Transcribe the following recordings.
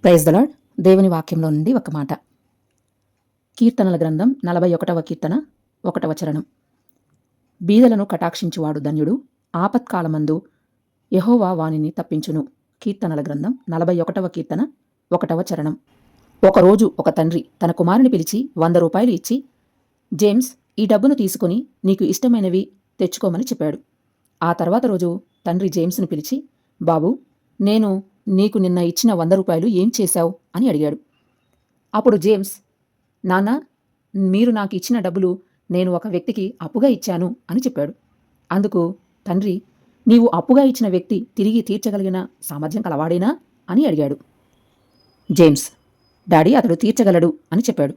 Praise the lord. దేవుని వాక్యంలో నుండి ఒక మాట. కీర్తనల గ్రంథం 41వ కీర్తన 1వ చరణం. బీదలను కటాక్షించువాడు ధన్యుడు, ఆపత్కాలమందు యెహోవా వానిని తప్పించును. కీర్తనల గ్రంథం 41వ కీర్తన 1వ చరణం. ఒకరోజు ఒక తండ్రి తన కుమారుని పిలిచి 100 రూపాయలు ఇచ్చి, జేమ్స్, ఈ డబ్బును తీసుకుని నీకు ఇష్టమైనవి తెచ్చుకోమని చెప్పాడు. ఆ తర్వాత రోజు తండ్రి జేమ్స్ను పిలిచి, బాబూ, నేను నీకు నిన్న ఇచ్చిన 100 రూపాయలు ఏం చేశావు అని అడిగాడు. అప్పుడు జేమ్స్, నాన్నా, మీరు నాకు ఇచ్చిన డబ్బులు నేను ఒక వ్యక్తికి అప్పుగా ఇచ్చాను అని చెప్పాడు. అందుకు తండ్రి, నీవు అప్పుగా ఇచ్చిన వ్యక్తి తిరిగి తీర్చగలిగిన సామర్థ్యం కలవాడేనా అని అడిగాడు. జేమ్స్, డాడీ, అతడు తీర్చగలడు అని చెప్పాడు.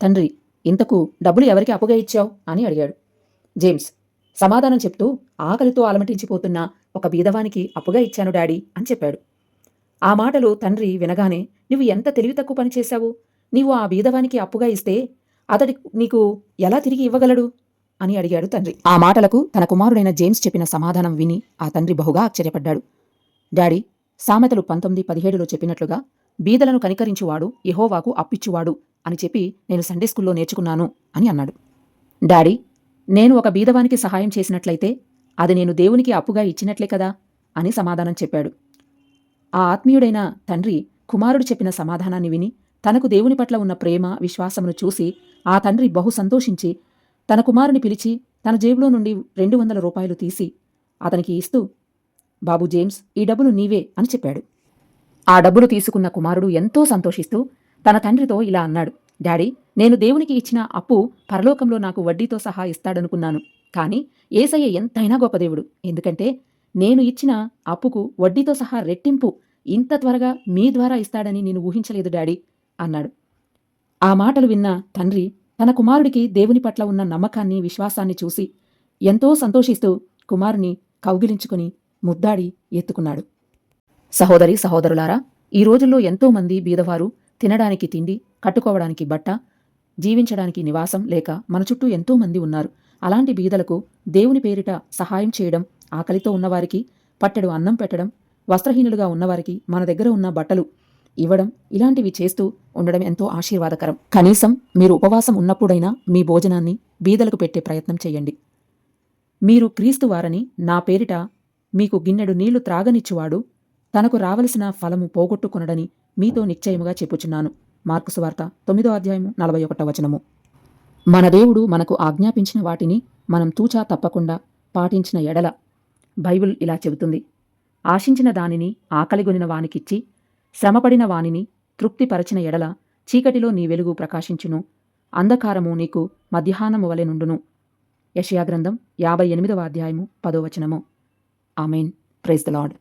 తండ్రి, ఇంతకు డబ్బులు ఎవరికి అప్పుగా ఇచ్చావు అని అడిగాడు. జేమ్స్ సమాధానం చెప్తూ, ఆకలితో అలమటించిపోతున్న ఒక బీదవానికి అప్పుగా ఇచ్చాను డాడీ అని చెప్పాడు. ఆ మాటలు తండ్రి వినగానే, నువ్వు ఎంత తెలివి తక్కువ పని చేశావు, నీవు ఆ బీదవానికి అప్పుగా ఇస్తే అతడి నీకు ఎలా తిరిగి ఇవ్వగలడు అని అడిగాడు తండ్రి. ఆ మాటలకు తన కుమారుడైన జేమ్స్ చెప్పిన సమాధానం విని ఆ తండ్రి బహుగా ఆశ్చర్యపడ్డాడు. డాడీ, సామెతలు 19:17లో చెప్పినట్లుగా బీదలను కనికరించువాడు యెహోవాకు అప్పిచ్చువాడు అని చెప్పి నేను సండే స్కూల్లో నేర్చుకున్నాను అని అన్నాడు. డాడీ, నేను ఒక బీదవానికి సహాయం చేసినట్లయితే అది నేను దేవునికి అప్పుగా ఇచ్చినట్లే కదా అని సమాధానం చెప్పాడు. ఆ ఆత్మీయుడైన తండ్రి కుమారుడు చెప్పిన సమాధానాన్ని విని తనకు దేవుని పట్ల ఉన్న ప్రేమ, విశ్వాసమును చూసి ఆ తండ్రి బహు సంతోషించి తన కుమారుని పిలిచి తన జేబులో నుండి 200 రూపాయలు తీసి అతనికి ఇస్తూ, బాబు జేమ్స్, ఈ డబ్బులు నీవే అని చెప్పాడు. ఆ డబ్బులు తీసుకున్న కుమారుడు ఎంతో సంతోషిస్తూ తన తండ్రితో ఇలా అన్నాడు. డాడీ, నేను దేవునికి ఇచ్చిన అప్పు పరలోకంలో నాకు వడ్డీతో సహా ఇస్తాడనుకున్నాను. కానీ యేసయ్య ఎంతైనా గొప్ప దేవుడు. ఎందుకంటే నేను ఇచ్చిన అప్పుకు వడ్డీతో సహా రెట్టింపు ఇంత త్వరగా మీ ద్వారా ఇస్తాడని నేను ఊహించలేదు డాడీ అన్నాడు. ఆ మాటలు విన్న తండ్రి తన కుమారుడికి దేవుని పట్ల ఉన్న నమ్మకాన్ని, విశ్వాసాన్ని చూసి ఎంతో సంతోషిస్తూ కుమారుని కౌగిలించుకుని ముద్దాడి ఎత్తుకున్నాడు. సహోదరి సహోదరులారా, ఈ రోజుల్లో ఎంతోమంది బీదవారు తినడానికి తిండి, కట్టుకోవడానికి బట్ట, జీవించడానికి నివాసం లేక మన చుట్టూ ఎంతోమంది ఉన్నారు. అలాంటి బీదలకు దేవుని పేరిట సహాయం చేయడం, ఆకలితో ఉన్నవారికి పట్టెడు అన్నం పెట్టడం, వస్త్రహీనులుగా ఉన్నవారికి మన దగ్గర ఉన్న బట్టలు ఇవ్వడం, ఇలాంటివి చేస్తూ ఉండడం ఎంతో ఆశీర్వాదకరం. కనీసం మీరు ఉపవాసం ఉన్నప్పుడైనా మీ భోజనాన్ని బీదలకు పెట్టే ప్రయత్నం చేయండి. మీరు క్రీస్తు వారని నా పేరిట మీకు గిన్నెడు నీళ్లు త్రాగనిచ్చువాడు తనకు రావలసిన ఫలము పోగొట్టుకొనడని మీతో నిశ్చయముగా చెప్పుచున్నాను. మార్కు సువార్త 9వ అధ్యాయము 41వ వచనము. మన దేవుడు మనకు ఆజ్ఞాపించిన వాటిని మనం తూచా తప్పకుండా పాటించిన ఎడల, బైబిల్ ఇలా చెబుతుంది, ఆశించిన దానిని ఆకలిగొనిన వానికిచ్చి శ్రమపడిన వానిని తృప్తిపరచిన ఎడల చీకటిలో నీ వెలుగు ప్రకాశించును, అంధకారము నీకు మధ్యాహ్నము వలె నుండును. యెషయా గ్రంథం 58వ అధ్యాయము 10వ వచనము. ఆమెన్. Praise the lord.